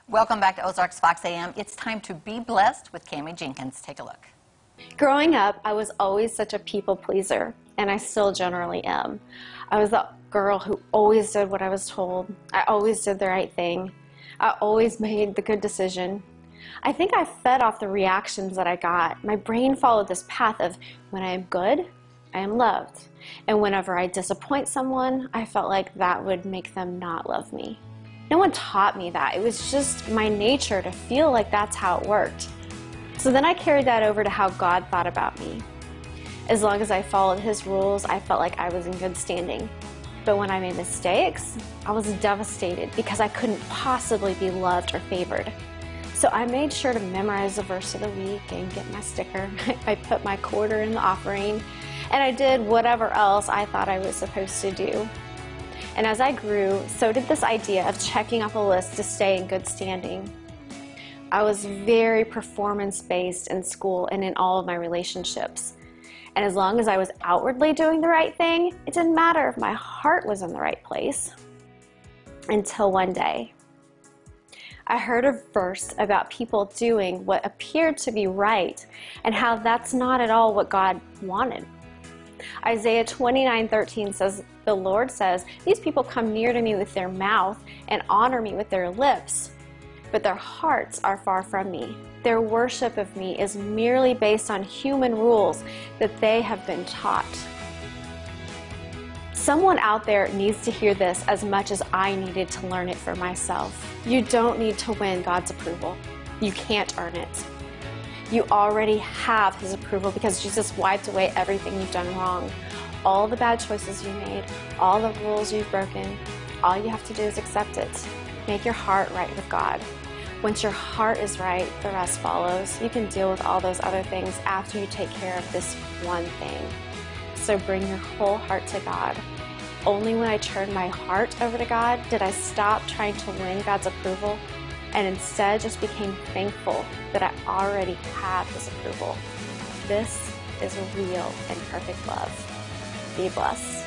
Welcome back to Ozarks Fox AM. It's time to be blessed with Cami Jenkins. Take a look. Growing up, I was always such a people pleaser, and I still generally am. I was the girl who always did what I was told. I always did the right thing. I always made the good decision. I think I fed off the reactions that I got. My brain followed this path of when I am good, I am loved. And whenever I disappoint someone, I felt like that would make them not love me. No one taught me that. It was just my nature to feel like that's how it worked. So then I carried that over to how God thought about me. As long as I followed His rules, I felt like I was in good standing. But when I made mistakes, I was devastated because I couldn't possibly be loved or favored. So I made sure to memorize the verse of the week and get my sticker. I put my quarter in the offering, and I did whatever else I thought I was supposed to do. And as I grew, so did this idea of checking off a list to stay in good standing. I was very performance-based in school and in all of my relationships. And as long as I was outwardly doing the right thing, it didn't matter if my heart was in the right place. Until one day, I heard a verse about people doing what appeared to be right and how that's not at all what God wanted. Isaiah 29:13 says, "The Lord says, these people come near to me with their mouth and honor me with their lips, but their hearts are far from me. Their worship of me is merely based on human rules that they have been taught." Someone out there needs to hear this as much as I needed to learn it for myself. You don't need to win God's approval. You can't earn it. You already have His approval because Jesus wiped away everything you've done wrong. All the bad choices you made, all the rules you've broken, all you have to do is accept it. Make your heart right with God. Once your heart is right, the rest follows. You can deal with all those other things after you take care of this one thing. So bring your whole heart to God. Only when I turned my heart over to God did I stop trying to win God's approval and instead just became thankful that I already had His approval. This is real and perfect love. Be blessed.